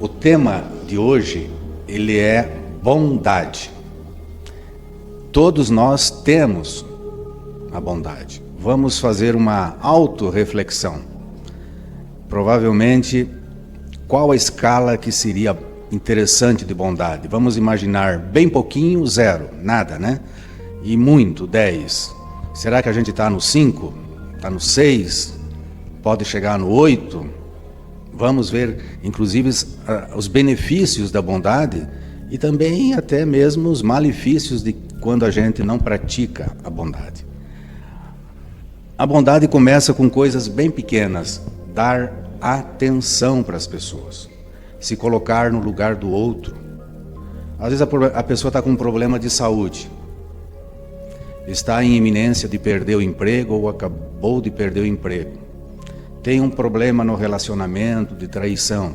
O tema de hoje, ele é bondade. Todos nós temos a bondade. Vamos fazer uma autorreflexão. Provavelmente, qual a escala que seria interessante de bondade? Vamos imaginar bem pouquinho, 0, nada, né? E muito, 10. Será que a gente está no 5? Está no 6? Pode chegar no 8? Vamos ver, inclusive, os benefícios da bondade e também até mesmo os malefícios de quando a gente não pratica a bondade. A bondade começa com coisas bem pequenas, dar atenção para as pessoas, se colocar no lugar do outro. Às vezes a pessoa está com um problema de saúde, está em iminência de perder o emprego ou acabou de perder o emprego. Tem um problema no relacionamento, de traição.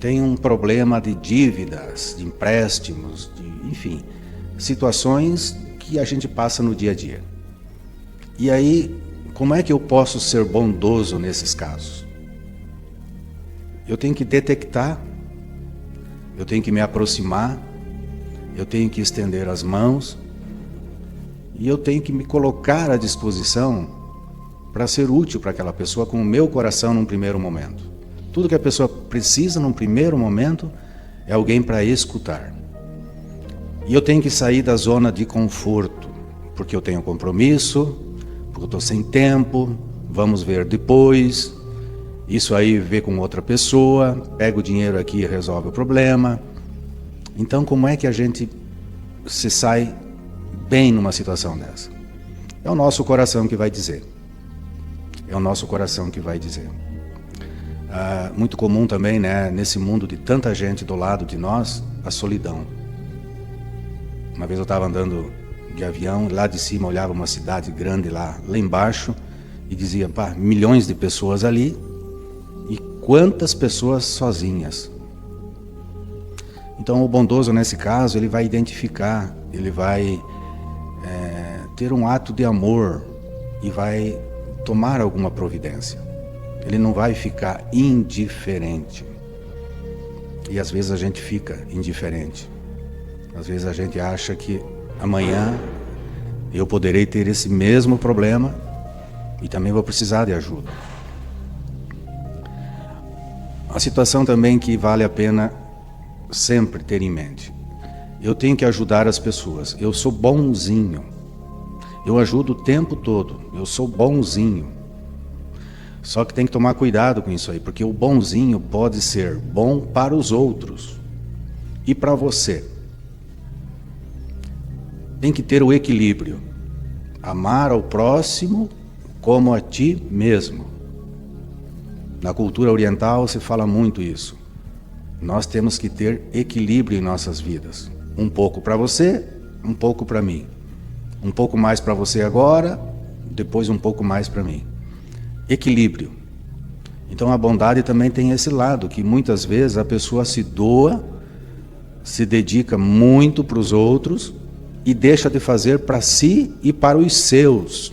Tem um problema de dívidas, de empréstimos, enfim, situações que a gente passa no dia a dia. E aí, como é que eu posso ser bondoso nesses casos? Eu tenho que detectar, eu tenho que me aproximar, eu tenho que estender as mãos e eu tenho que me colocar à disposição para ser útil para aquela pessoa com o meu coração num primeiro momento. Tudo que a pessoa precisa num primeiro momento é alguém para escutar. E eu tenho que sair da zona de conforto, porque eu tenho compromisso, porque eu estou sem tempo, vamos ver depois, isso aí vê com outra pessoa, pega o dinheiro aqui e resolve o problema. Então como é que a gente se sai bem numa situação dessa? É o nosso coração que vai dizer. É o nosso coração que vai dizer. Muito comum também, né, nesse mundo de tanta gente do lado de nós, a solidão. Uma vez eu estava andando de avião, lá de cima olhava uma cidade grande lá embaixo e dizia, pá, milhões de pessoas ali e quantas pessoas sozinhas. Então o bondoso nesse caso, ele vai identificar, ele vai ter um ato de amor e vai tomar alguma providência. Ele não vai ficar indiferente. E às vezes a gente fica indiferente. Às vezes a gente acha que amanhã eu poderei ter esse mesmo problema e também vou precisar de ajuda. A situação também que vale a pena sempre ter em mente. Eu tenho que ajudar as pessoas. Eu sou bonzinho. Eu ajudo o tempo todo, eu sou bonzinho. Só que tem que tomar cuidado com isso aí, porque o bonzinho pode ser bom para os outros e para você. Tem que ter o equilíbrio. Amar ao próximo como a ti mesmo. Na cultura oriental se fala muito isso. Nós temos que ter equilíbrio em nossas vidas. Um pouco para você, um pouco para mim. Um pouco mais para você agora, depois um pouco mais para mim. Equilíbrio. Então a bondade também tem esse lado, que muitas vezes a pessoa se doa, se dedica muito para os outros e deixa de fazer para si e para os seus.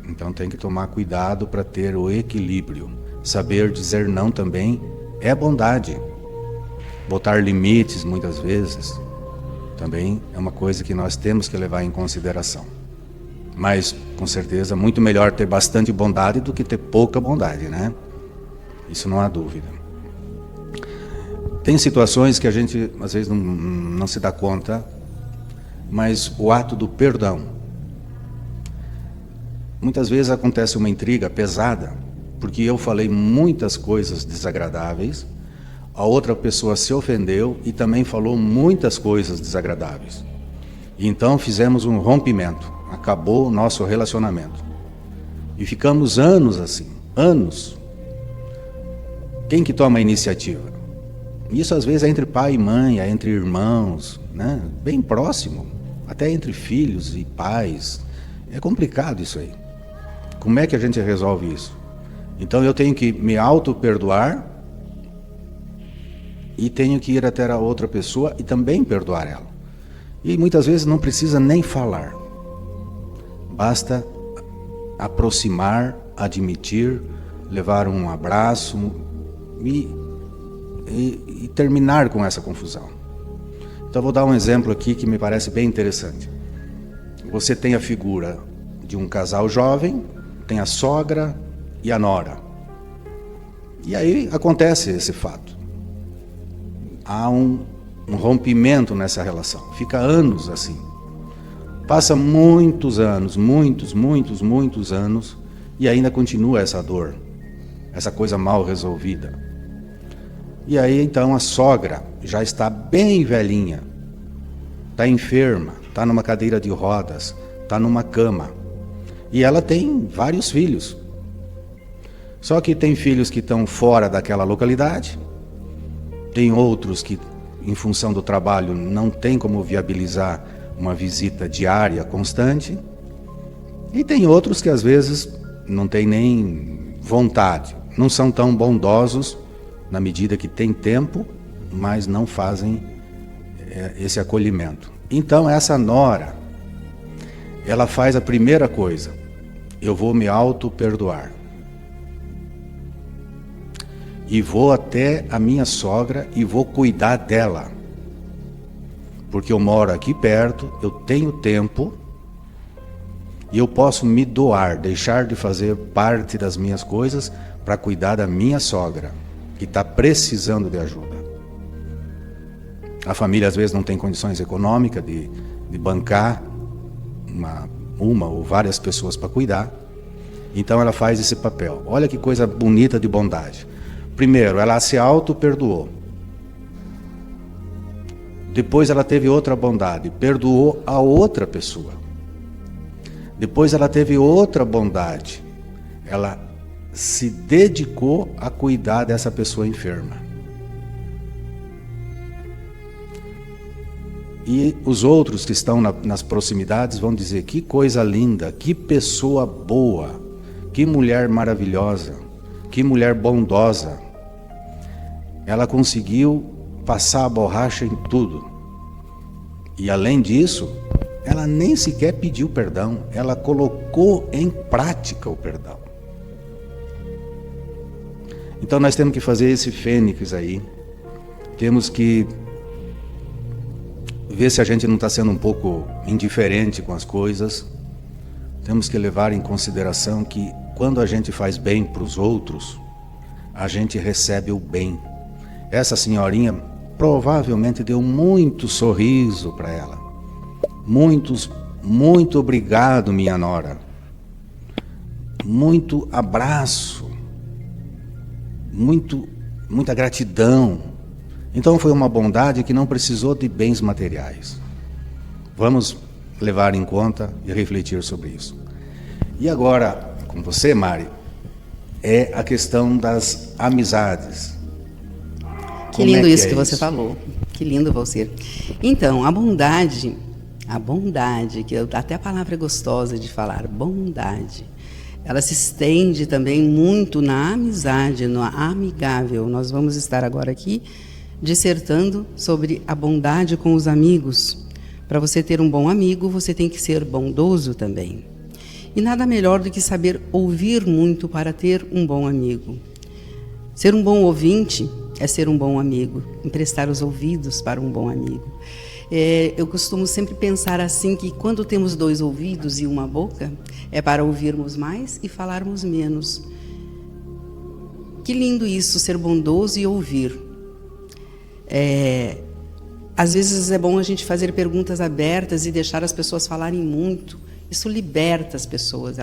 Então tem que tomar cuidado para ter o equilíbrio. Saber dizer não também é bondade. Botar limites muitas vezes também é uma coisa que nós temos que levar em consideração. Mas, com certeza, muito melhor ter bastante bondade do que ter pouca bondade, né? Isso não há dúvida. Tem situações que a gente, às vezes, não se dá conta, mas o ato do perdão. Muitas vezes acontece uma intriga pesada, porque eu falei muitas coisas desagradáveis, a outra pessoa se ofendeu e também falou muitas coisas desagradáveis. E então fizemos um rompimento, acabou o nosso relacionamento. E ficamos anos assim, anos. Quem que toma a iniciativa? Isso às vezes é entre pai e mãe, é entre irmãos, né? Bem próximo, até entre filhos e pais. É complicado isso aí. Como é que a gente resolve isso? Então eu tenho que me auto-perdoar e tenho que ir até a outra pessoa e também perdoar ela. E muitas vezes não precisa nem falar. Basta aproximar, admitir, levar um abraço e terminar com essa confusão. Então vou dar um exemplo aqui que me parece bem interessante. Você tem a figura de um casal jovem, tem a sogra e a nora. E aí acontece esse fato. Há um rompimento nessa relação. Fica anos assim. Passa muitos anos, muitos anos, e ainda continua essa dor, essa coisa mal resolvida. E aí então a sogra já está bem velhinha, está enferma, está numa cadeira de rodas, está numa cama. E ela tem vários filhos. Só que tem filhos que estão fora daquela localidade, tem outros que, em função do trabalho, não tem como viabilizar uma visita diária, constante, e tem outros que às vezes não tem nem vontade, não são tão bondosos na medida que tem tempo, mas não fazem esse acolhimento. Então essa nora, ela faz a primeira coisa: eu vou me auto-perdoar. E vou até a minha sogra e vou cuidar dela. Porque eu moro aqui perto, eu tenho tempo e eu posso me doar, deixar de fazer parte das minhas coisas para cuidar da minha sogra, que está precisando de ajuda. A família às vezes não tem condições econômicas de bancar uma ou várias pessoas para cuidar, então ela faz esse papel. Olha que coisa bonita de bondade. Primeiro, ela se auto-perdoou. Depois ela teve outra bondade, perdoou a outra pessoa. Depois ela teve outra bondade, ela se dedicou a cuidar dessa pessoa enferma. E os outros que estão nas proximidades vão dizer: que coisa linda, que pessoa boa, que mulher maravilhosa, que mulher bondosa. Ela conseguiu passar a borracha em tudo. E além disso, ela nem sequer pediu perdão, ela colocou em prática o perdão. Então nós temos que fazer esse fênix aí. Temos que ver se a gente não está sendo um pouco indiferente com as coisas. Temos que levar em consideração que quando a gente faz bem para os outros, a gente recebe o bem. Essa senhorinha provavelmente deu muito sorriso para ela. Muito obrigado, minha nora. Muito abraço. Muita gratidão. Então foi uma bondade que não precisou de bens materiais. Vamos levar em conta e refletir sobre isso. E agora, com você, Mari, é a questão das amizades. Que lindo isso que você falou. Que lindo, Valcir. Então, a bondade, que até a palavra é gostosa de falar, bondade, ela se estende também muito na amizade, no amigável. Nós vamos estar agora aqui dissertando sobre a bondade com os amigos. Para você ter um bom amigo, você tem que ser bondoso também. E nada melhor do que saber ouvir muito para ter um bom amigo. Ser um bom ouvinte é ser um bom amigo, emprestar os ouvidos para um bom amigo. Eu costumo sempre pensar assim, que quando temos 2 ouvidos e uma boca, é para ouvirmos mais e falarmos menos. Que lindo isso, ser bondoso e ouvir. Às vezes é bom a gente fazer perguntas abertas e deixar as pessoas falarem muito. Isso liberta as pessoas,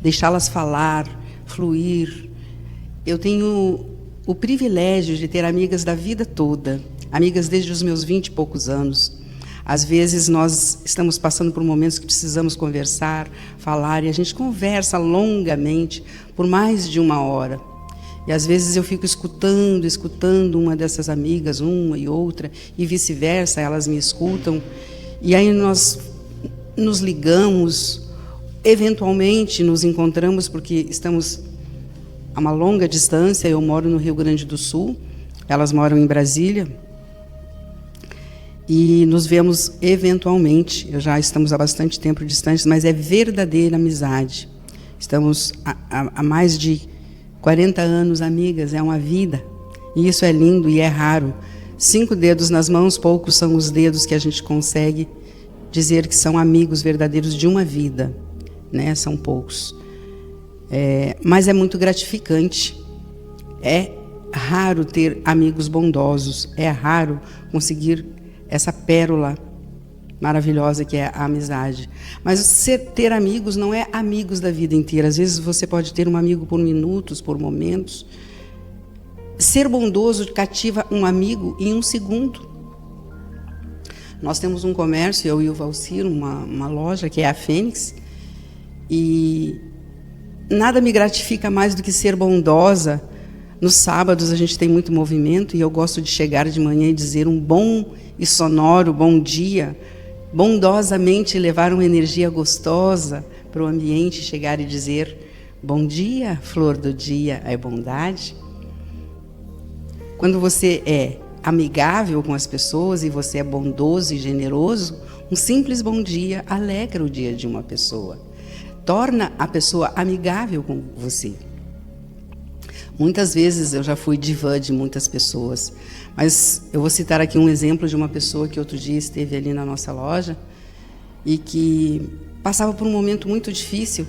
deixá-las falar, fluir. Eu tenho o privilégio de ter amigas da vida toda, amigas desde os meus 20 e poucos anos. Às vezes nós estamos passando por momentos que precisamos conversar, falar, e a gente conversa longamente por mais de 1 hora. E às vezes eu fico escutando uma dessas amigas, uma e outra, e vice-versa, elas me escutam. E aí nós nos ligamos, eventualmente nos encontramos, porque estamos a uma longa distância. Eu moro no Rio Grande do Sul, elas moram em Brasília, e nos vemos eventualmente. Já estamos há bastante tempo distantes, mas é verdadeira amizade. Estamos há mais de 40 anos, amigas, é uma vida. E isso é lindo e é raro. 5 dedos nas mãos, poucos são os dedos que a gente consegue dizer que são amigos verdadeiros de uma vida, né? São poucos. Mas é muito gratificante. É raro ter amigos bondosos. É raro conseguir essa pérola maravilhosa que é a amizade. Mas ter amigos não é amigos da vida inteira. Às vezes você pode ter um amigo por minutos, por momentos. Ser bondoso cativa um amigo em um segundo. Nós temos um comércio, eu e o Valcir, uma loja que é a Fênix, e nada me gratifica mais do que ser bondosa. Nos sábados a gente tem muito movimento e eu gosto de chegar de manhã e dizer um bom e sonoro bom dia, bondosamente levar uma energia gostosa para o ambiente, chegar e dizer bom dia, flor do dia, é bondade. Quando você é amigável com as pessoas e você é bondoso e generoso, um simples bom dia alegra o dia de uma pessoa, torna a pessoa amigável com você. Muitas vezes eu já fui divã de muitas pessoas, mas eu vou citar aqui um exemplo de uma pessoa que outro dia esteve ali na nossa loja e que passava por um momento muito difícil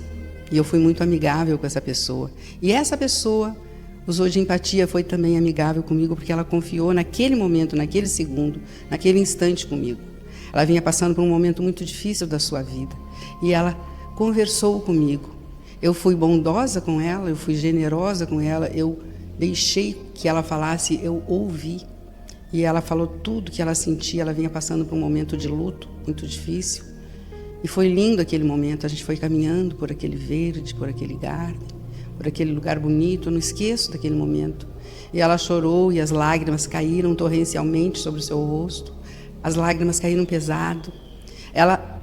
e eu fui muito amigável com essa pessoa. E essa pessoa usou de empatia, foi também amigável comigo porque ela confiou naquele momento, naquele segundo, naquele instante comigo. Ela vinha passando por um momento muito difícil da sua vida e ela conversou comigo. Eu fui bondosa com ela, eu fui generosa com ela, eu deixei que ela falasse, eu ouvi. E ela falou tudo que ela sentia, ela vinha passando por um momento de luto muito difícil. E foi lindo aquele momento, a gente foi caminhando por aquele verde, por aquele garden, por aquele lugar bonito, eu não esqueço daquele momento. E ela chorou e as lágrimas caíram torrencialmente sobre o seu rosto, as lágrimas caíram pesado. Ela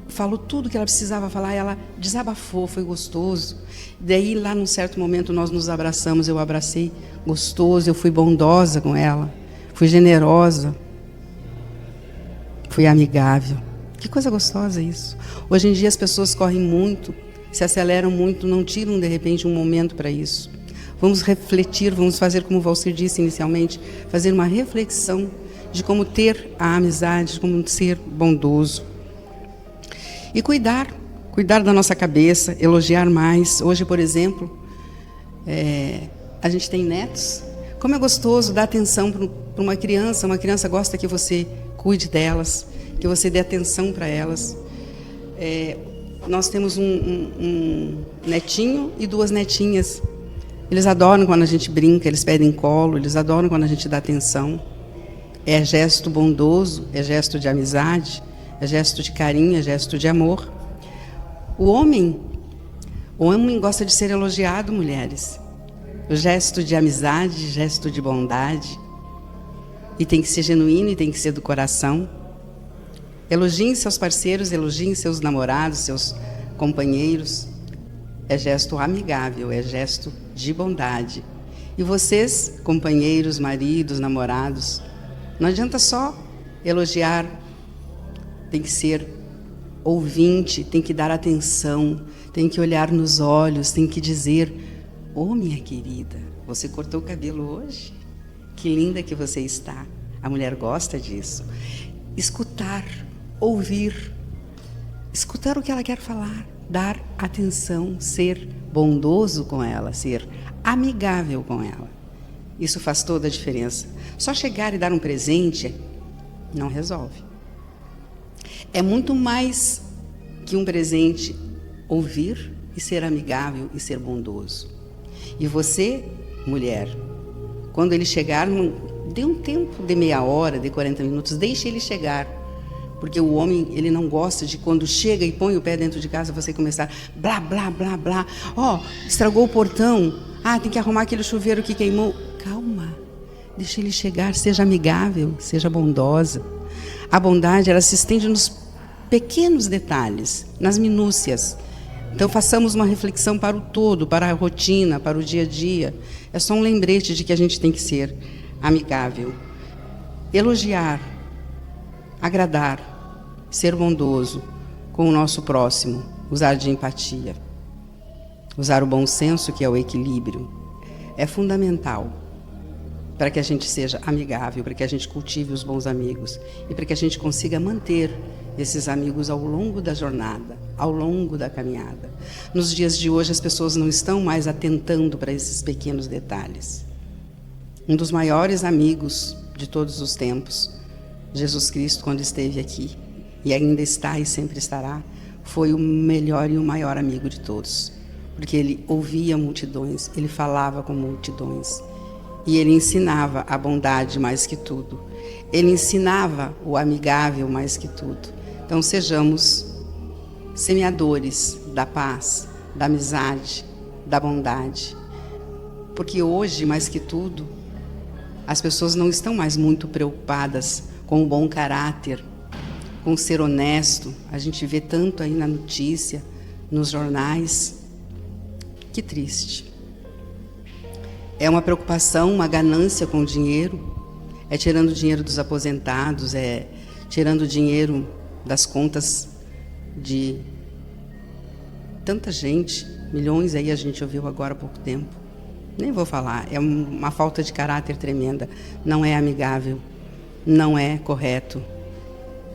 falou tudo que ela precisava falar, ela desabafou, foi gostoso. Daí, lá num certo momento, nós nos abraçamos, eu abracei gostoso, eu fui bondosa com ela, fui generosa, fui amigável. Que coisa gostosa isso. Hoje em dia as pessoas correm muito, se aceleram muito, não tiram de repente um momento para isso. Vamos refletir, vamos fazer como o Valcir disse inicialmente, fazer uma reflexão de como ter a amizade, de como ser bondoso. E cuidar da nossa cabeça, elogiar mais. Hoje, por exemplo, a gente tem netos. Como é gostoso dar atenção para uma criança gosta que você cuide delas, que você dê atenção para elas. Nós temos um netinho e 2 netinhas. Eles adoram quando a gente brinca, eles pedem colo, eles adoram quando a gente dá atenção. É gesto bondoso, é gesto de amizade, é gesto de carinho, é gesto de amor. O homem gosta de ser elogiado, mulheres. O gesto de amizade, gesto de bondade. E tem que ser genuíno e tem que ser do coração. Elogiem seus parceiros, elogiem seus namorados, seus companheiros. É gesto amigável, é gesto de bondade. E vocês, companheiros, maridos, namorados, não adianta só elogiar, tem que ser ouvinte, tem que dar atenção, tem que olhar nos olhos, tem que dizer: "Ô, minha querida, você cortou o cabelo hoje? Que linda que você está." A mulher gosta disso. Escutar, ouvir, escutar o que ela quer falar, dar atenção, ser bondoso com ela, ser amigável com ela. Isso faz toda a diferença. Só chegar e dar um presente não resolve. É muito mais que um presente ouvir e ser amigável e ser bondoso. E você, mulher, quando ele chegar, dê um tempo de meia hora, de 40 minutos, deixe ele chegar. Porque o homem, ele não gosta de quando chega e põe o pé dentro de casa, você começar blá, blá, blá, blá. Estragou o portão. Tem que arrumar aquele chuveiro que queimou. Calma, deixe ele chegar, seja amigável, seja bondosa. A bondade, ela se estende nos pequenos detalhes, nas minúcias. Então, façamos uma reflexão para o todo, para a rotina, para o dia a dia. É só um lembrete de que a gente tem que ser amigável. Elogiar, agradar, ser bondoso com o nosso próximo, usar de empatia. Usar o bom senso, que é o equilíbrio, é fundamental para que a gente seja amigável, para que a gente cultive os bons amigos e para que a gente consiga manter esses amigos ao longo da jornada, ao longo da caminhada. Nos dias de hoje, as pessoas não estão mais atentando para esses pequenos detalhes. Um dos maiores amigos de todos os tempos, Jesus Cristo, quando esteve aqui, e ainda está e sempre estará, foi o melhor e o maior amigo de todos. Porque ele ouvia multidões, ele falava com multidões. E ele ensinava a bondade mais que tudo. Ele ensinava o amigável mais que tudo. Então sejamos semeadores da paz, da amizade, da bondade. Porque hoje, mais que tudo, as pessoas não estão mais muito preocupadas com o bom caráter, com o ser honesto. A gente vê tanto aí na notícia, nos jornais. Que triste. É uma preocupação, uma ganância com o dinheiro. É tirando o dinheiro dos aposentados, é tirando o dinheiro das contas de tanta gente. Milhões aí a gente ouviu agora há pouco tempo. Nem vou falar. É uma falta de caráter tremenda. Não é amigável. Não é correto.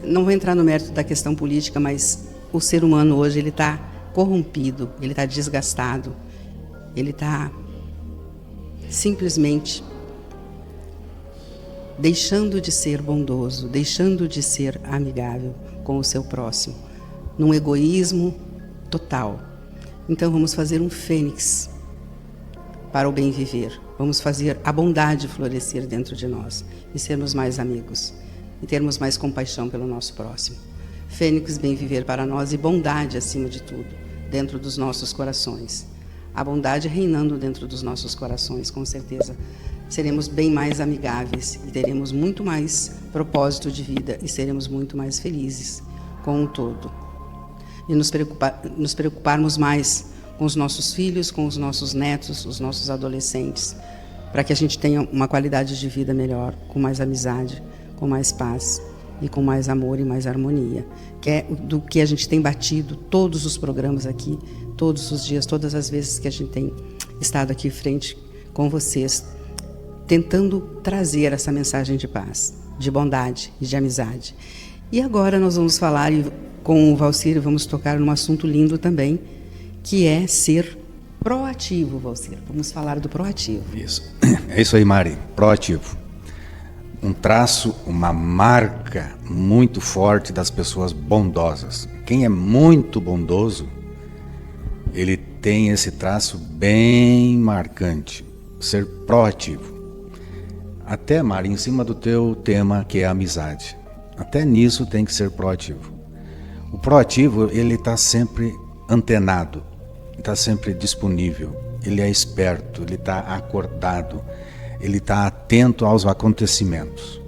Não vou entrar no mérito da questão política, mas o ser humano hoje ele está corrompido, ele está desgastado. Ele está simplesmente deixando de ser bondoso, deixando de ser amigável com o seu próximo, num egoísmo total. Então vamos fazer um fênix para o bem viver. Vamos fazer a bondade florescer dentro de nós e sermos mais amigos e termos mais compaixão pelo nosso próximo. Fênix, bem viver para nós e bondade acima de tudo, dentro dos nossos corações. A bondade reinando dentro dos nossos corações, com certeza seremos bem mais amigáveis e teremos muito mais propósito de vida e seremos muito mais felizes com o todo. E nos preocuparmos mais com os nossos filhos, com os nossos netos, os nossos adolescentes, para que a gente tenha uma qualidade de vida melhor, com mais amizade, com mais paz e com mais amor e mais harmonia, que é do que a gente tem batido todos os programas aqui, todos os dias, todas as vezes que a gente tem estado aqui frente com vocês, tentando trazer essa mensagem de paz, de bondade e de amizade. E agora nós vamos falar, e com o Valcir vamos tocar num assunto lindo também, que é ser proativo, Valcir. Vamos falar do proativo. Isso. É isso aí, Mari. Proativo. Um traço, uma marca muito forte das pessoas bondosas. Quem é muito bondoso, ele tem esse traço bem marcante, ser proativo. Até, Mari, em cima do teu tema, que é a amizade. Até nisso tem que ser proativo. O proativo, ele está sempre antenado, está sempre disponível, ele é esperto, ele está acordado, ele está atento aos acontecimentos.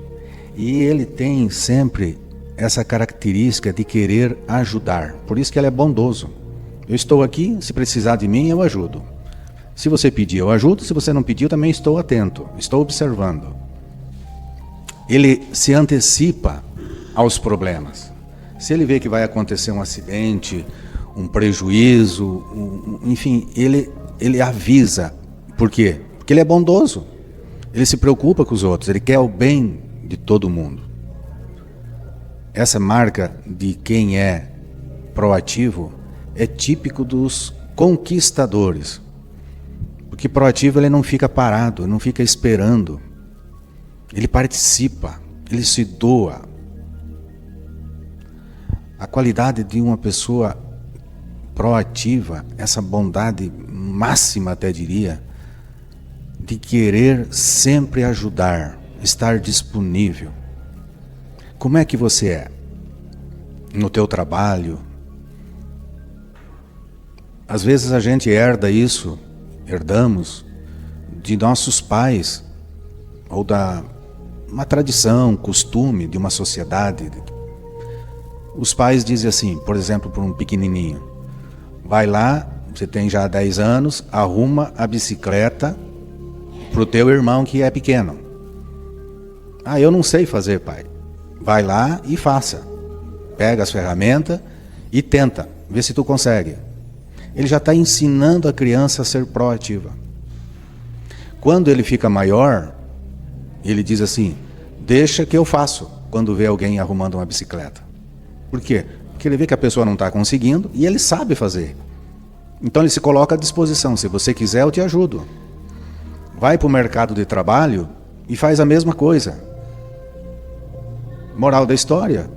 E ele tem sempre essa característica de querer ajudar, por isso que ele é bondoso. Eu estou aqui, se precisar de mim, eu ajudo. Se você pedir, eu ajudo. Se você não pedir, eu também estou atento, estou observando. Ele se antecipa aos problemas. Se ele vê que vai acontecer um acidente, um prejuízo, enfim, ele avisa. Por quê? Porque ele é bondoso. Ele se preocupa com os outros, ele quer o bem de todo mundo. Essa marca de quem é proativo é típico dos conquistadores. Porque proativo ele não fica parado, não fica esperando. Ele participa, ele se doa. A qualidade de uma pessoa proativa, essa bondade máxima até diria, de querer sempre ajudar, estar disponível. Como é que você é? No teu trabalho? Às vezes a gente herdamos de nossos pais, ou da uma tradição, costume de uma sociedade. Os pais dizem assim, por exemplo, para um pequenininho, vai lá, você tem já 10 anos, arruma a bicicleta para o teu irmão que é pequeno. Ah, eu não sei fazer, pai. Vai lá e faça. Pega as ferramentas e tenta, vê se tu consegue. ele já está ensinando a criança a ser proativa. Quando ele fica maior, ele diz assim, deixa que eu faço, quando vê alguém arrumando uma bicicleta. Por quê? Porque ele vê que a pessoa não está conseguindo e ele sabe fazer. Então ele se coloca à disposição, se você quiser eu te ajudo. Vai para o mercado de trabalho e faz a mesma coisa. Moral da história,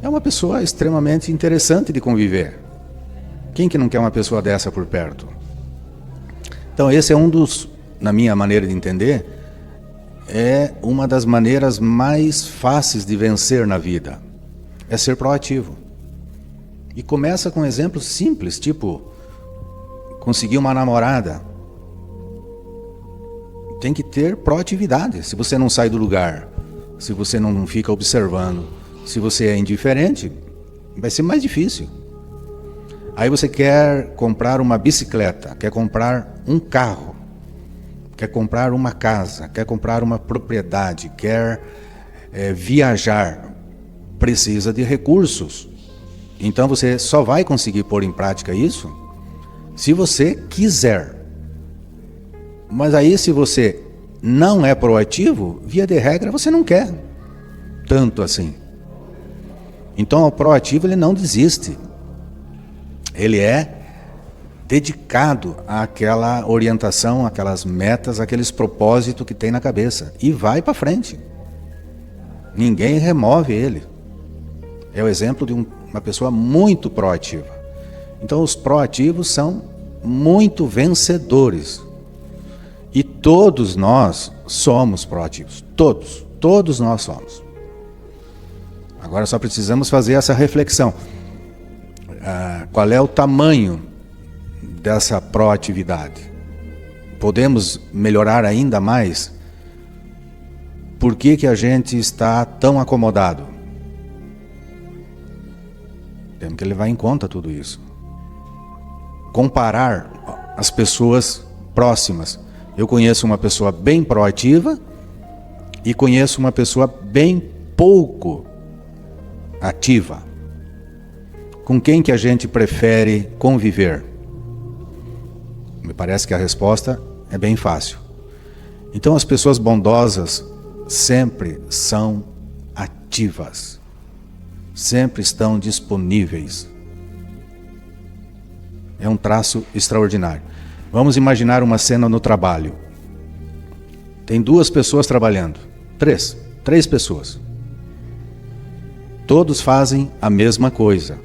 é uma pessoa extremamente interessante de conviver. Quem que não quer uma pessoa dessa por perto? Então esse é um dos, na minha maneira de entender, é uma das maneiras mais fáceis de vencer na vida. É ser proativo. E começa com exemplos simples, tipo, conseguir uma namorada. Tem que ter proatividade. Se você não sai do lugar, se você não fica observando, se você é indiferente, vai ser mais difícil. Aí você quer comprar uma bicicleta, quer comprar um carro, quer comprar uma casa, quer comprar uma propriedade, quer viajar, precisa de recursos. Então você só vai conseguir pôr em prática isso se você quiser. Mas aí se você não é proativo, via de regra você não quer tanto assim. Então o proativo ele não desiste. Ele é dedicado àquela orientação, àquelas metas, àqueles propósitos que tem na cabeça. E vai para frente. Ninguém remove ele. É o exemplo de uma pessoa muito proativa. Então os proativos são muito vencedores. E todos nós somos proativos. Todos nós somos. Agora só precisamos fazer essa reflexão. Qual é o tamanho dessa proatividade? Podemos melhorar ainda mais? Por que a gente está tão acomodado? Temos que levar em conta tudo isso. Comparar as pessoas próximas. Eu conheço uma pessoa bem proativa e conheço uma pessoa bem pouco ativa. Com quem que a gente prefere conviver? Me parece que a resposta é bem fácil. Então as pessoas bondosas sempre são ativas. Sempre estão disponíveis. É um traço extraordinário. Vamos imaginar uma cena no trabalho. Tem 2 pessoas trabalhando. 3 pessoas. Todos fazem a mesma coisa.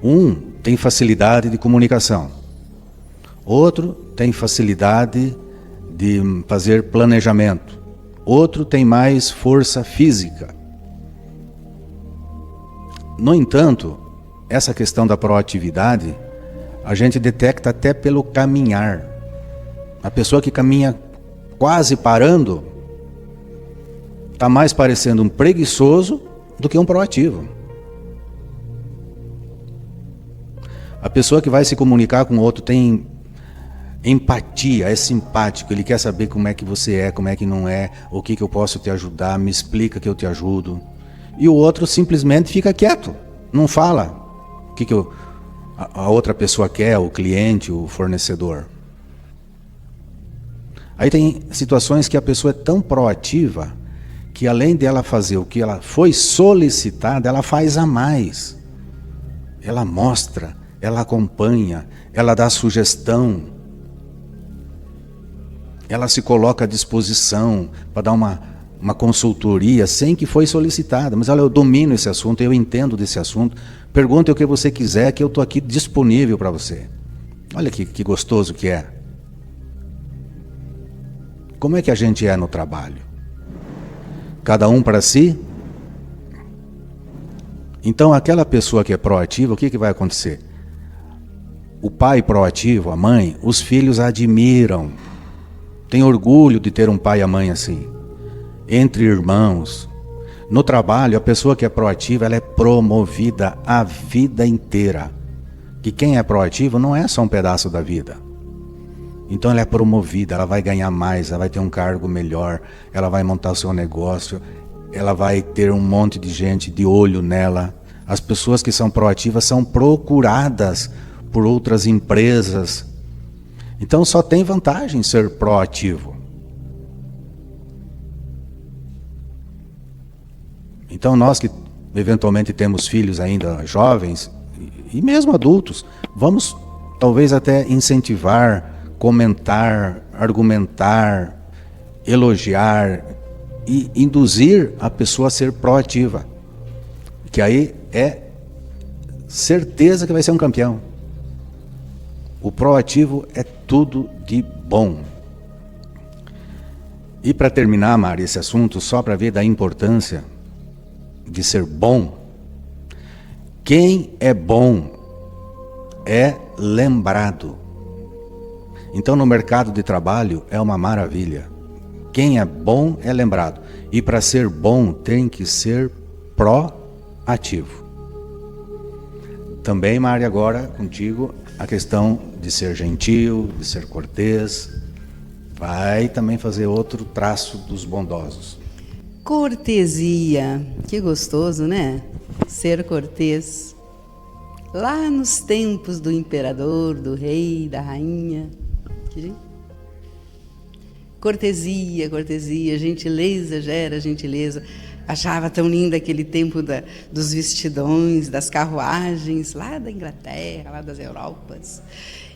Um tem facilidade de comunicação. Outro tem facilidade de fazer planejamento. Outro tem mais força física. No entanto, essa questão da proatividade, a gente detecta até pelo caminhar. A pessoa que caminha quase parando, está mais parecendo um preguiçoso do que um proativo. A pessoa que vai se comunicar com o outro tem empatia, é simpático, ele quer saber como é que você é, como é que não é, o que eu posso te ajudar, me explica que eu te ajudo. E o outro simplesmente fica quieto, não fala o que a outra pessoa quer, o cliente, o fornecedor. Aí tem situações que a pessoa é tão proativa que além dela fazer o que ela foi solicitada, ela faz a mais. Ela mostra, ela acompanha, ela dá sugestão. Ela se coloca à disposição para dar uma consultoria sem que foi solicitada. Mas olha, eu domino esse assunto, eu entendo desse assunto. Pergunte o que você quiser, que eu estou aqui disponível para você. Olha que gostoso que é. Como é que a gente é no trabalho? Cada um para si? Então aquela pessoa que é proativa, o que vai acontecer? O pai proativo, a mãe, os filhos admiram. Tem orgulho de ter um pai e a mãe assim. Entre irmãos. No trabalho, a pessoa que é proativa, ela é promovida a vida inteira. Que quem é proativo não é só um pedaço da vida. Então ela é promovida, ela vai ganhar mais, ela vai ter um cargo melhor, ela vai montar o seu negócio, ela vai ter um monte de gente de olho nela, As pessoas que são proativas são procuradas por outras empresas. Então só tem vantagem ser proativo. Então nós que eventualmente temos filhos ainda jovens, e mesmo adultos, vamos talvez até incentivar, comentar, argumentar, elogiar e induzir a pessoa a ser proativa. Que aí é certeza que vai ser um campeão. O proativo é tudo de bom. E para terminar, Mari, esse assunto, só para ver da importância de ser bom, quem é bom é lembrado. Então no mercado de trabalho é uma maravilha. Quem é bom é lembrado. E para ser bom tem que ser proativo. Também, Mari, agora contigo a questão de ser gentil, de ser cortês. Vai também fazer outro traço dos bondosos. Cortesia, que gostoso, né? Ser cortês. Lá nos tempos do imperador, do rei, da rainha. Cortesia, cortesia, gentileza gera gentileza. Achava tão lindo aquele tempo dos vestidões, das carruagens, lá da Inglaterra, lá das Europas,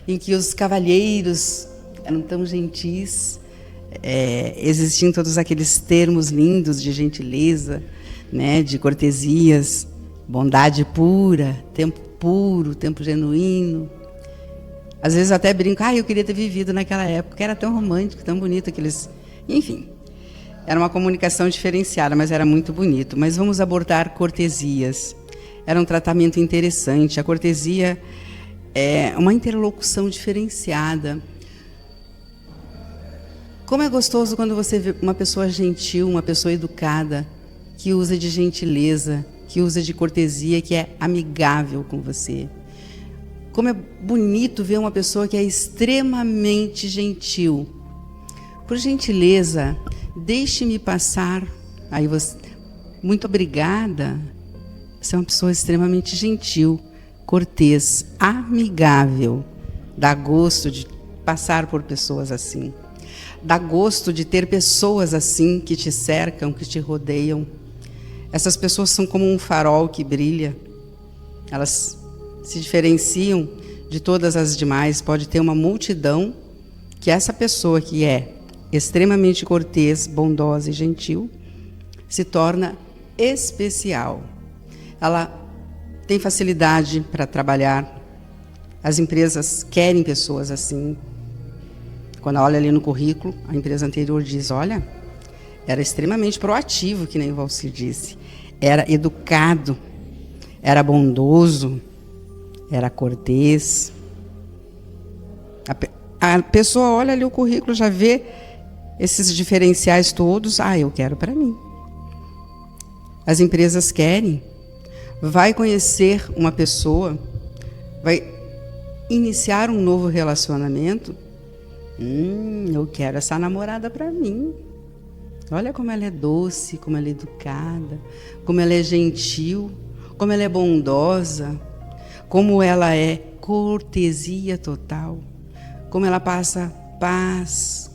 em que os cavalheiros eram tão gentis. Existiam todos aqueles termos lindos de gentileza, né, de cortesias, bondade pura, tempo genuíno. Às vezes eu até brinco, eu queria ter vivido naquela época, era tão romântico, tão bonito aqueles... Enfim, era uma comunicação diferenciada, mas era muito bonito. Mas vamos abordar cortesias. Era um tratamento interessante. A cortesia é uma interlocução diferenciada. Como é gostoso quando você vê uma pessoa gentil, uma pessoa educada, que usa de gentileza, que usa de cortesia, que é amigável com você. Como é bonito ver uma pessoa que é extremamente gentil. Por gentileza, deixe-me passar. Aí você, muito obrigada. Você é uma pessoa extremamente gentil, cortês, amigável. Dá gosto de passar por pessoas assim. Dá gosto de ter pessoas assim que te cercam, que te rodeiam. Essas pessoas são como um farol que brilha. Elas se diferenciam de todas as demais. Pode ter uma multidão que essa pessoa que é extremamente cortês, bondosa e gentil se torna especial. Ela tem facilidade para trabalhar. As empresas querem pessoas assim. Quando olha ali no currículo, a empresa anterior diz, olha, era extremamente proativo, que nem o Valcir disse. Era educado, era bondoso, era cortês. A pessoa olha ali o currículo, já vê esses diferenciais todos. Eu quero para mim. As empresas querem. Vai conhecer uma pessoa, vai iniciar um novo relacionamento. Eu quero essa namorada para mim. Olha como ela é doce, como ela é educada, como ela é gentil, como ela é bondosa, como ela é cortesia total, como ela passa paz,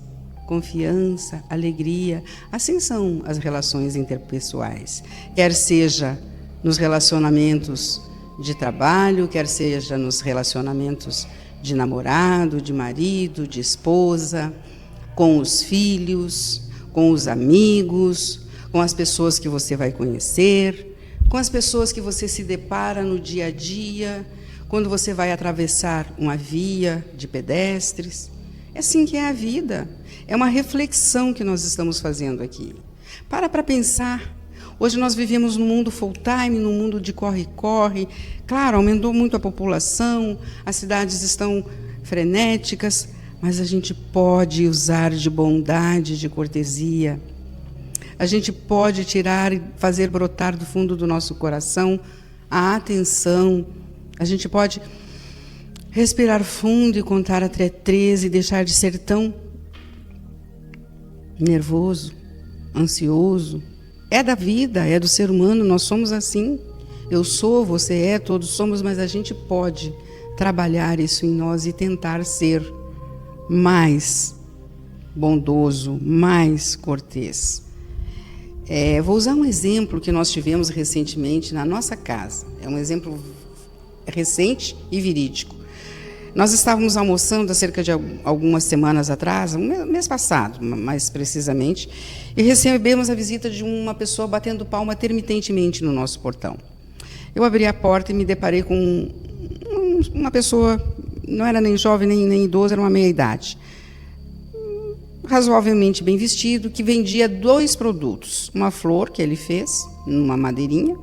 confiança, alegria. Assim são as relações interpessoais, quer seja nos relacionamentos de trabalho, quer seja nos relacionamentos de namorado, de marido, de esposa, com os filhos, com os amigos, com as pessoas que você vai conhecer, com as pessoas que você se depara no dia a dia, quando você vai atravessar uma via de pedestres. É assim que é a vida. É uma reflexão que nós estamos fazendo aqui. Para pensar. Hoje nós vivemos num mundo full-time, num mundo de corre-corre. Claro, aumentou muito a população, as cidades estão frenéticas, mas a gente pode usar de bondade, de cortesia. A gente pode tirar e fazer brotar do fundo do nosso coração a atenção. A gente pode respirar fundo e contar até 13 e deixar de ser tão nervoso, ansioso. É da vida, é do ser humano, nós somos assim. Eu sou, você é, todos somos, mas a gente pode trabalhar isso em nós e tentar ser mais bondoso, mais cortês. Vou usar um exemplo que nós tivemos recentemente na nossa casa. É um exemplo recente e verídico. Nós estávamos almoçando há cerca de algumas semanas atrás, mês passado, mais precisamente, e recebemos a visita de uma pessoa batendo palma intermitentemente no nosso portão. Eu abri a porta e me deparei com uma pessoa, não era nem jovem nem idoso, era uma meia-idade, razoavelmente bem vestido, que vendia 2 produtos. Uma flor que ele fez, numa madeirinha,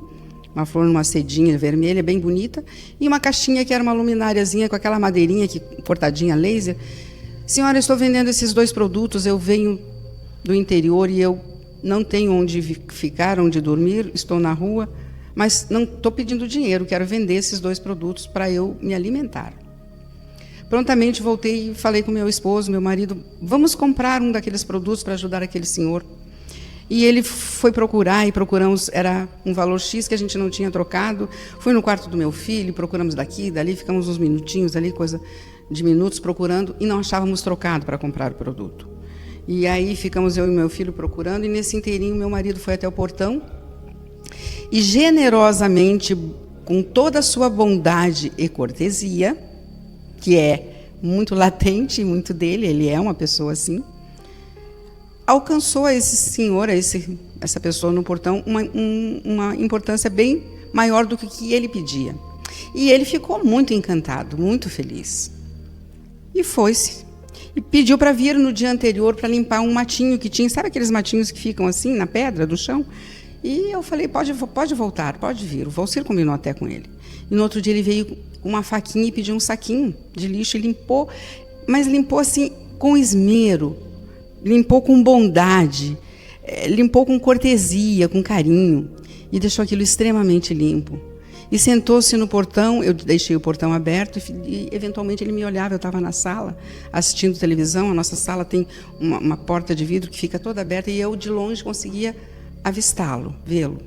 uma flor numa cedinha vermelha, bem bonita, e uma caixinha que era uma lumináriazinha com aquela madeirinha cortadinha laser. Senhora, eu estou vendendo esses 2 produtos, eu venho do interior e eu não tenho onde ficar, onde dormir, estou na rua, mas não estou pedindo dinheiro, quero vender esses 2 produtos para eu me alimentar. Prontamente voltei e falei com meu esposo, meu marido, vamos comprar um daqueles produtos para ajudar aquele senhor. E ele foi procurar, e procuramos, era um valor X que a gente não tinha trocado. Fui no quarto do meu filho, procuramos daqui, dali, ficamos uns minutinhos ali, coisa de minutos procurando, e não achávamos trocado para comprar o produto. E aí ficamos eu e meu filho procurando, e nesse inteirinho meu marido foi até o portão, e generosamente, com toda a sua bondade e cortesia, que é muito latente e muito dele, ele é uma pessoa assim, alcançou a esse senhor, essa pessoa no portão, uma importância bem maior do que ele pedia. E ele ficou muito encantado, muito feliz. E foi-se. E pediu para vir no dia anterior para limpar um matinho que tinha, sabe aqueles matinhos que ficam assim, na pedra do chão? E eu falei, pode voltar, pode vir. O Valcir combinou até com ele. E no outro dia ele veio com uma faquinha e pediu um saquinho de lixo e limpou, mas limpou assim com esmero, limpou com bondade, limpou com cortesia, com carinho, e deixou aquilo extremamente limpo. E sentou-se no portão, eu deixei o portão aberto, e eventualmente ele me olhava, eu estava na sala, assistindo televisão, a nossa sala tem uma porta de vidro que fica toda aberta, e eu de longe conseguia avistá-lo, vê-lo.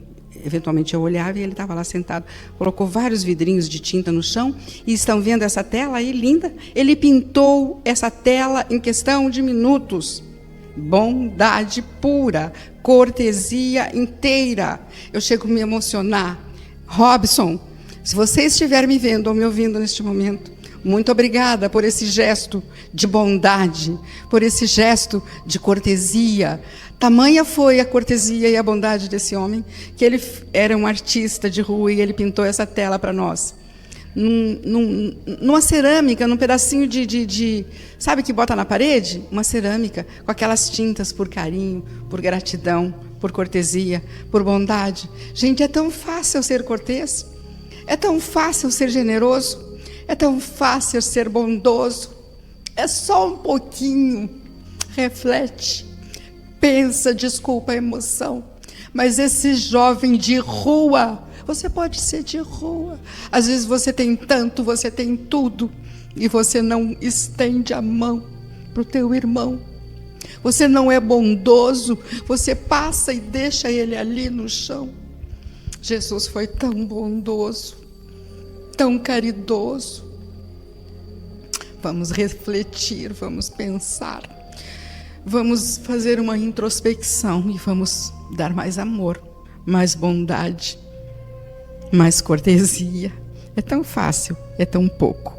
Eventualmente eu olhava e ele estava lá sentado, colocou vários vidrinhos de tinta no chão, e estão vendo essa tela aí, linda? Ele pintou essa tela em questão de minutos. Bondade pura, cortesia inteira. Eu chego a me emocionar. Robson, se você estiver me vendo ou me ouvindo neste momento, muito obrigada por esse gesto de bondade, por esse gesto de cortesia. Tamanha foi a cortesia e a bondade desse homem, que ele era um artista de rua e ele pintou essa tela para nós. Numa cerâmica, num pedacinho sabe que bota na parede? Uma cerâmica, com aquelas tintas por carinho, por gratidão, por cortesia, por bondade. Gente, é tão fácil ser cortês, é tão fácil ser generoso, é tão fácil ser bondoso. É só um pouquinho. Reflete, pensa, desculpa a emoção. Mas esse jovem de rua, você pode ser de rua. Às vezes você tem tanto, você tem tudo, e você não estende a mão para o teu irmão. Você não é bondoso, você passa e deixa ele ali no chão. Jesus foi tão bondoso, tão caridoso. Vamos refletir, vamos pensar, vamos fazer uma introspecção e vamos dar mais amor, mais bondade, mais cortesia. É tão fácil, é tão pouco.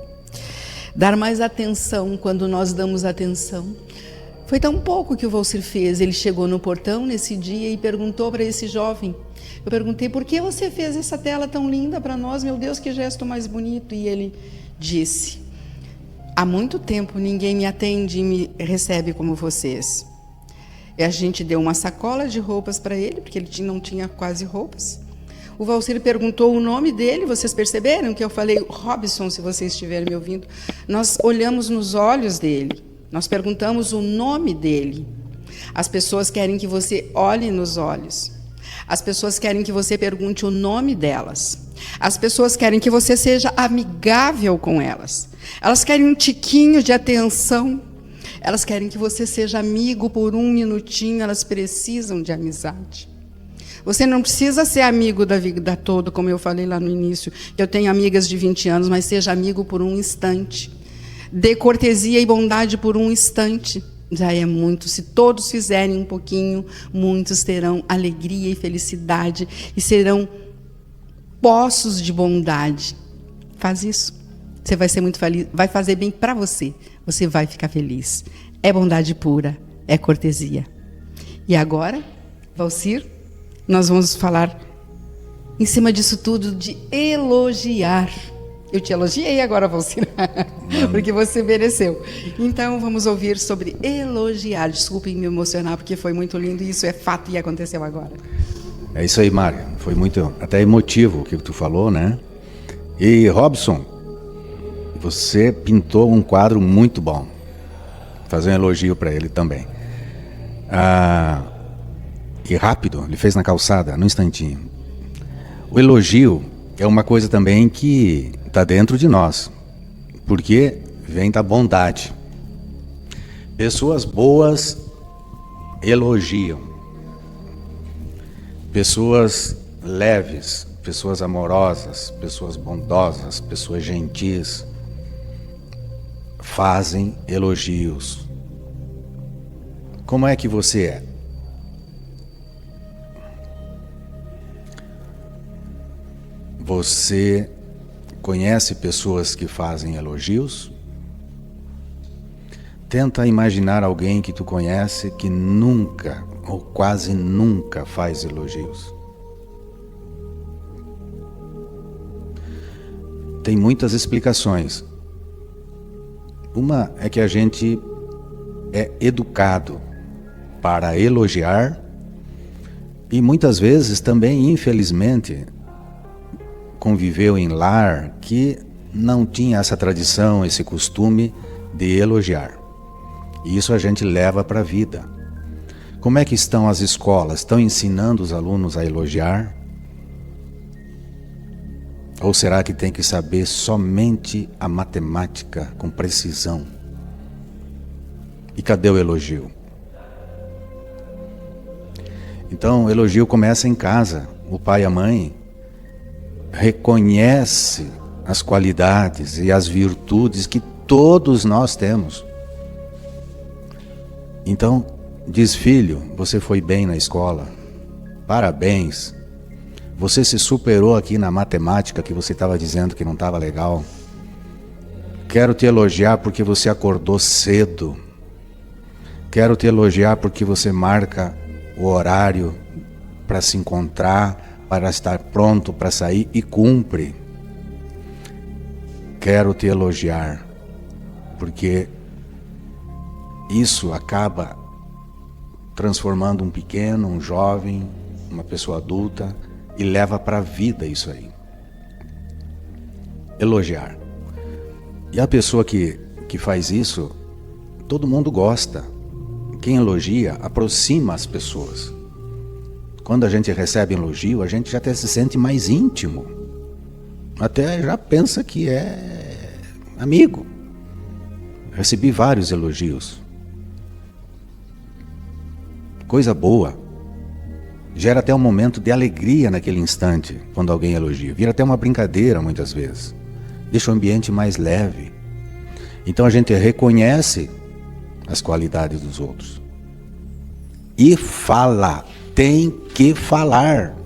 Dar mais atenção quando nós damos atenção. Foi tão pouco que o Valcir fez. Ele chegou no portão nesse dia e perguntou para esse jovem. Eu perguntei, por que você fez essa tela tão linda para nós? Meu Deus, que gesto mais bonito. E ele disse, há muito tempo ninguém me atende e me recebe como vocês. E a gente deu uma sacola de roupas para ele, porque ele não tinha quase roupas. O Valcir perguntou o nome dele, vocês perceberam que eu falei Robson, se você estiver me ouvindo? Nós olhamos nos olhos dele, nós perguntamos o nome dele. As pessoas querem que você olhe nos olhos. As pessoas querem que você pergunte o nome delas. As pessoas querem que você seja amigável com elas. Elas querem um tiquinho de atenção. Elas querem que você seja amigo por um minutinho, elas precisam de amizade. Você não precisa ser amigo da vida toda, como eu falei lá no início. Eu tenho amigas de 20 anos, mas seja amigo por um instante. Dê cortesia e bondade por um instante. Já é muito. Se todos fizerem um pouquinho, muitos terão alegria e felicidade e serão poços de bondade. Faz isso. Você vai ser muito feliz, vai fazer bem para você. Você vai ficar feliz. É bondade pura, é cortesia. E agora, Valcir, nós vamos falar em cima disso tudo de elogiar. Eu te elogiei agora, Valcir, porque você mereceu. Então, vamos ouvir sobre elogiar. Desculpem me emocionar, porque foi muito lindo e isso é fato e aconteceu agora. É isso aí, Mário. Foi muito, até emotivo o que tu falou, né? E, Robson, você pintou um quadro muito bom. Vou fazer um elogio para ele também. E rápido, ele fez na calçada, num instantinho. O elogio é uma coisa também que está dentro de nós, porque vem da bondade. Pessoas boas elogiam. Pessoas leves, pessoas amorosas, pessoas bondosas, pessoas gentis, fazem elogios. Como é que você é? Você conhece pessoas que fazem elogios? Tenta imaginar alguém que tu conhece que nunca ou quase nunca faz elogios. Tem muitas explicações. Uma é que a gente é educado para elogiar e muitas vezes também, infelizmente, conviveu em lar que não tinha essa tradição, esse costume de elogiar. E isso a gente leva para a vida. Como é que estão as escolas? Estão ensinando os alunos a elogiar? Ou será que tem que saber somente a matemática com precisão? E cadê o elogio? Então, o elogio começa em casa. O pai e a mãe reconhece as qualidades e as virtudes que todos nós temos. Então, diz: filho, você foi bem na escola, parabéns, você se superou aqui na matemática que você estava dizendo que não estava legal. Quero te elogiar porque você acordou cedo, quero te elogiar porque você marca o horário para se encontrar, para estar pronto para sair e cumpre. Quero te elogiar, porque isso acaba transformando um pequeno, um jovem, uma pessoa adulta e leva para a vida isso aí. Elogiar. E a pessoa que faz isso, todo mundo gosta. Quem elogia aproxima as pessoas. Quando a gente recebe elogio, a gente já até se sente mais íntimo. Até já pensa que é amigo. Recebi vários elogios. Coisa boa. Gera até um momento de alegria naquele instante, quando alguém elogia. Vira até uma brincadeira muitas vezes. Deixa o ambiente mais leve. Então a gente reconhece as qualidades dos outros. E fala. Tem que falar.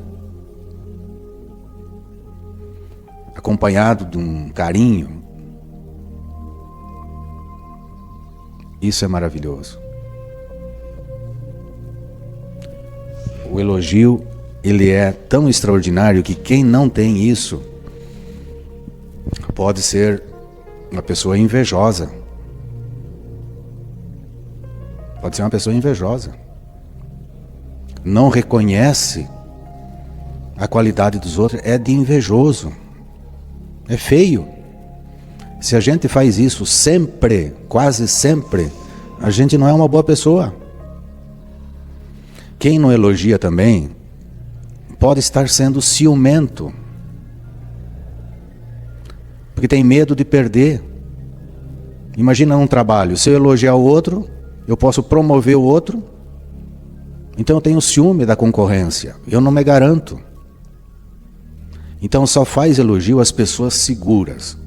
Acompanhado de um carinho. Isso é maravilhoso. O elogio, ele é tão extraordinário que quem não tem isso pode ser uma pessoa invejosa. Pode ser uma pessoa invejosa. Não reconhece a qualidade dos outros, é de invejoso. É feio. Se a gente faz isso sempre, quase sempre, a gente não é uma boa pessoa. Quem não elogia também pode estar sendo ciumento, porque tem medo de perder. Imagina um trabalho, se eu elogiar o outro, eu posso promover o outro, Então eu tenho ciúme da concorrência. Eu não me garanto. Então só faz elogio às pessoas seguras.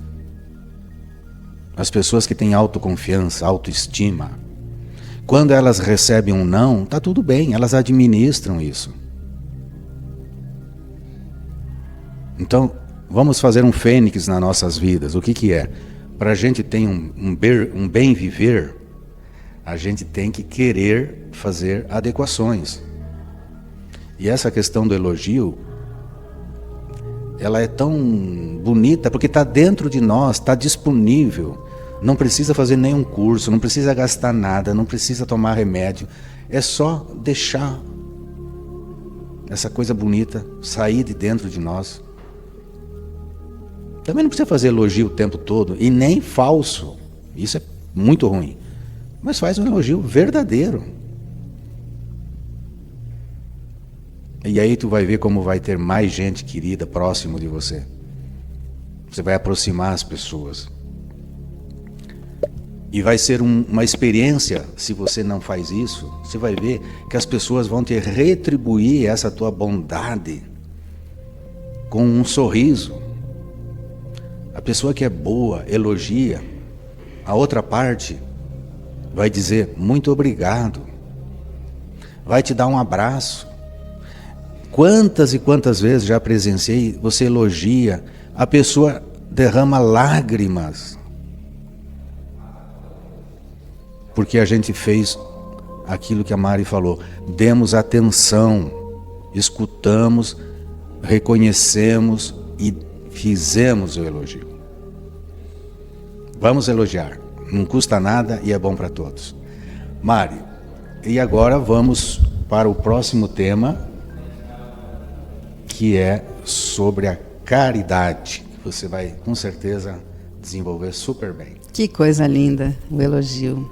As pessoas que têm autoconfiança, autoestima. Quando elas recebem um não, tá tudo bem, elas administram isso. Então, vamos fazer um fênix nas nossas vidas. O que é? Para a gente ter um bem viver, a gente tem que querer fazer adequações. E essa questão do elogio, ela é tão bonita porque está dentro de nós, está disponível. Não precisa fazer nenhum curso, não precisa gastar nada, não precisa tomar remédio. É só deixar essa coisa bonita sair de dentro de nós. Também não precisa fazer elogio o tempo todo, e nem falso. Isso é muito ruim. Mas faz um elogio verdadeiro. E aí tu vai ver como vai ter mais gente querida próximo de você. Você vai aproximar as pessoas. E vai ser uma experiência, se você não faz isso, você vai ver que as pessoas vão te retribuir essa tua bondade com um sorriso. A pessoa que é boa, elogia. A outra parte vai dizer muito obrigado. Vai te dar um abraço. Quantas e quantas vezes já presenciei, você elogia, a pessoa derrama lágrimas. Porque a gente fez aquilo que a Mari falou. Demos atenção, escutamos, reconhecemos e fizemos o elogio. Vamos elogiar. Não custa nada e é bom para todos. Mari, e agora vamos para o próximo tema, que é sobre a caridade. Você vai, com certeza, desenvolver super bem. Que coisa linda o elogio.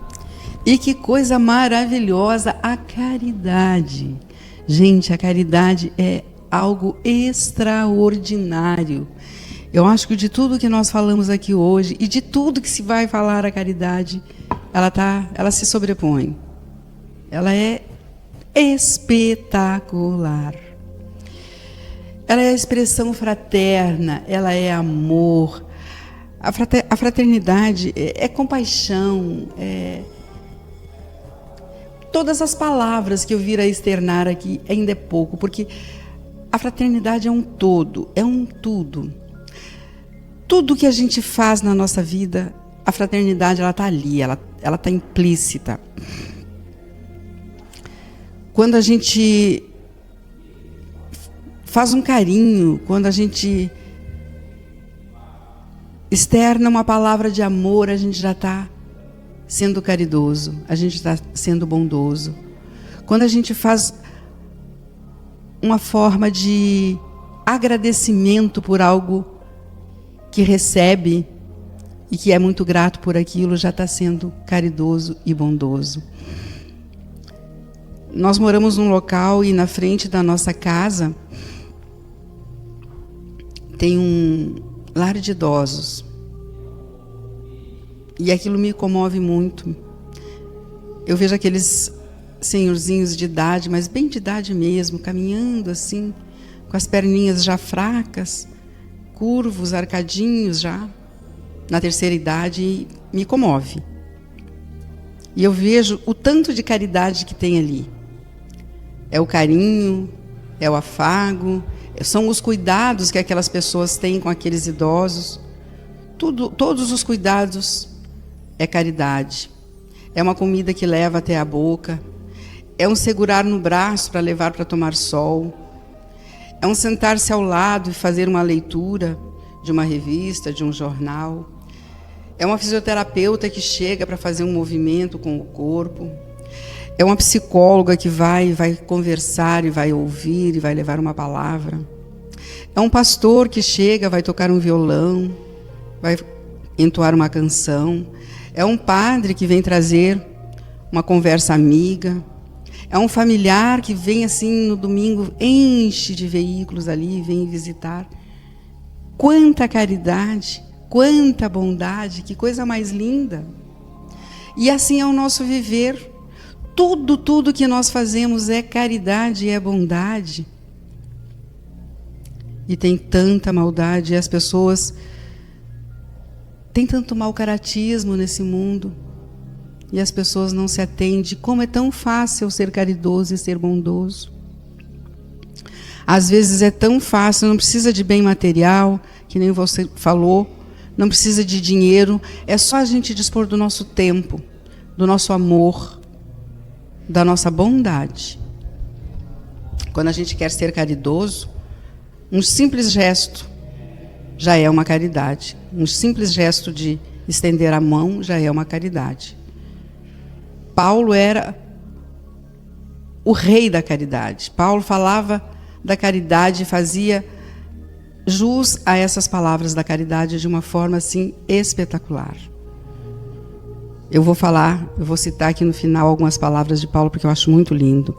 E que coisa maravilhosa a caridade. Gente, a caridade é algo extraordinário. Eu acho que de tudo que nós falamos aqui hoje e de tudo que se vai falar a caridade, ela se sobrepõe. Ela é espetacular. Ela é a expressão fraterna, ela é amor. A fraternidade é compaixão, todas as palavras que eu vir a externar aqui ainda é pouco, porque a fraternidade é um todo, é um tudo. Tudo que a gente faz na nossa vida, a fraternidade ela está ali, ela está implícita. Quando a gente faz um carinho, quando a gente externa uma palavra de amor, a gente já está sendo caridoso, a gente está sendo bondoso. Quando a gente faz uma forma de agradecimento por algo que recebe e que é muito grato por aquilo, já está sendo caridoso e bondoso. Nós moramos num local e na frente da nossa casa tem um lar de idosos. E aquilo me comove muito. Eu vejo aqueles senhorzinhos de idade, mas bem de idade mesmo, caminhando assim, com as perninhas já fracas, curvos, arcadinhos já, na terceira idade, e me comove. E eu vejo o tanto de caridade que tem ali. É o carinho, é o afago, são os cuidados que aquelas pessoas têm com aqueles idosos. Todos os cuidados é caridade. É uma comida que leva até a boca. É um segurar no braço para levar para tomar sol. É um sentar-se ao lado e fazer uma leitura de uma revista, de um jornal. É uma fisioterapeuta que chega para fazer um movimento com o corpo. É uma psicóloga que vai conversar e vai ouvir e vai levar uma palavra. É um pastor que chega, vai tocar um violão, vai entoar uma canção. É um padre que vem trazer uma conversa amiga. É um familiar que vem assim no domingo, enche de veículos ali, vem visitar. Quanta caridade, quanta bondade, que coisa mais linda. E assim é o nosso viver. tudo que nós fazemos é caridade, é bondade. E tem tanta maldade, e as pessoas têm tanto mau caratismo nesse mundo, e as pessoas não se atendem como é tão fácil ser caridoso e ser bondoso. Às vezes é tão fácil, não precisa de bem material, que nem você falou, não precisa de dinheiro, é só a gente dispor do nosso tempo, do nosso amor, da nossa bondade. Quando a gente quer ser caridoso, um simples gesto já é uma caridade. Um simples gesto de estender a mão já é uma caridade. Paulo era o rei da caridade. Paulo falava da caridade, fazia jus a essas palavras da caridade de uma forma assim espetacular. Eu vou citar aqui no final algumas palavras de Paulo, porque eu acho muito lindo.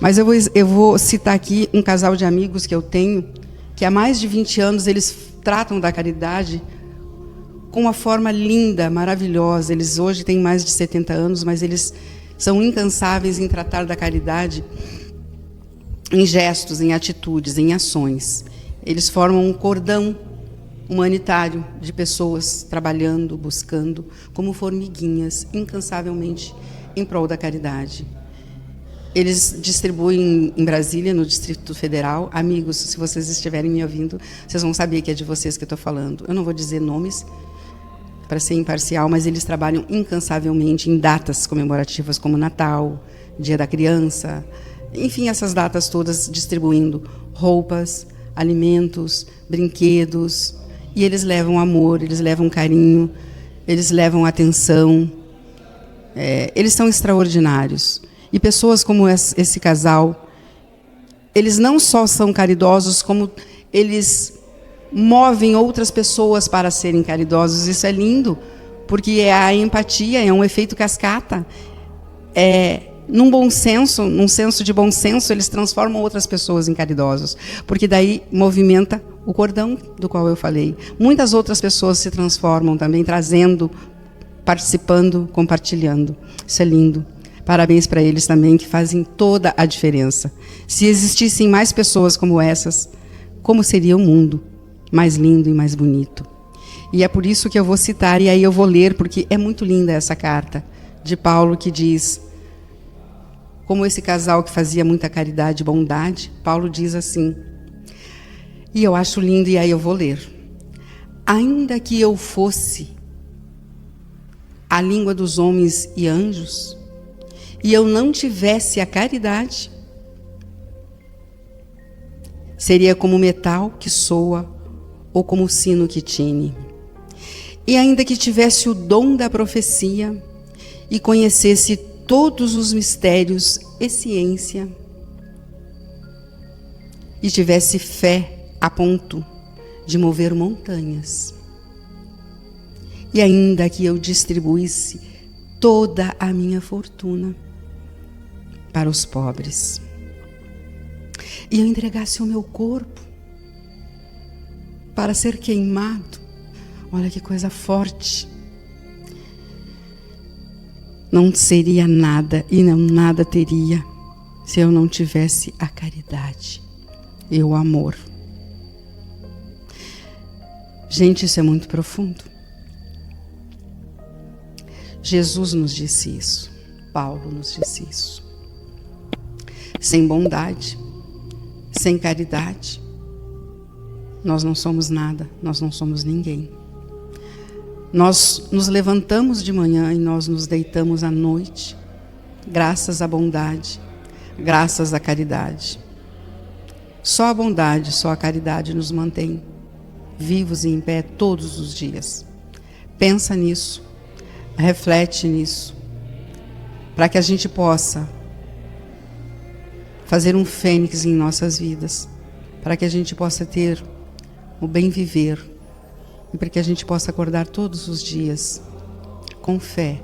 Mas eu vou citar aqui um casal de amigos que eu tenho, que há mais de 20 anos eles tratam da caridade com uma forma linda, maravilhosa. Eles hoje têm mais de 70 anos, mas eles são incansáveis em tratar da caridade em gestos, em atitudes, em ações. Eles formam um cordão humanitário de pessoas trabalhando, buscando, como formiguinhas, incansavelmente em prol da caridade. Eles distribuem em Brasília, no Distrito Federal. Amigos, se vocês estiverem me ouvindo, vocês vão saber que é de vocês que eu estou falando. Eu não vou dizer nomes para ser imparcial, mas eles trabalham incansavelmente em datas comemorativas como Natal, Dia da Criança, enfim, essas datas todas, distribuindo roupas, alimentos, brinquedos. E eles levam amor, eles levam carinho, eles levam atenção. Eles são extraordinários. E pessoas como esse casal, eles não só são caridosos, como eles movem outras pessoas para serem caridosos. Isso é lindo, porque a empatia é um efeito cascata. Num bom senso, num senso de bom senso, eles transformam outras pessoas em caridosos, porque daí movimenta o cordão do qual eu falei. Muitas outras pessoas se transformam também, trazendo, participando, compartilhando. Isso é lindo. Parabéns para eles também, que fazem toda a diferença. Se existissem mais pessoas como essas, como seria o mundo mais lindo e mais bonito? E é por isso que eu vou citar, e aí eu vou ler, porque é muito linda essa carta de Paulo, que diz, como esse casal que fazia muita caridade e bondade, Paulo diz assim, e eu acho lindo, e aí eu vou ler. Ainda que eu fosse a língua dos homens e anjos, e eu não tivesse a caridade, seria como metal que soa, ou como sino que tine. E ainda que tivesse o dom da profecia, e conhecesse todos os mistérios e ciência, e tivesse fé a ponto de mover montanhas, e ainda que eu distribuísse toda a minha fortuna para os pobres, e eu entregasse o meu corpo para ser queimado, olha que coisa forte, não seria nada e nada teria se eu não tivesse a caridade e o amor. Gente, isso é muito profundo. Jesus nos disse isso, Paulo nos disse isso. Sem bondade, sem caridade, nós não somos nada, nós não somos ninguém. Nós nos levantamos de manhã e nós nos deitamos à noite, graças à bondade, graças à caridade. Só a bondade, só a caridade nos mantém vivos e em pé todos os dias. Pensa nisso, reflete nisso, para que a gente possa fazer um fênix em nossas vidas, para que a gente possa ter o bem viver, e para que a gente possa acordar todos os dias com fé,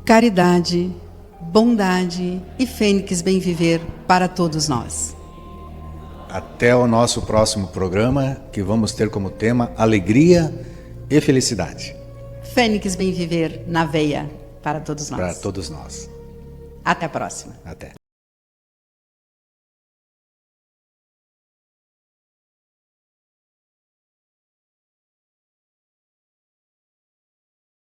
caridade, bondade e fênix bem viver para todos nós. Até o nosso próximo programa, que vamos ter como tema alegria e felicidade. Fênix bem viver na veia para todos nós. Para todos nós. Até a próxima. Até.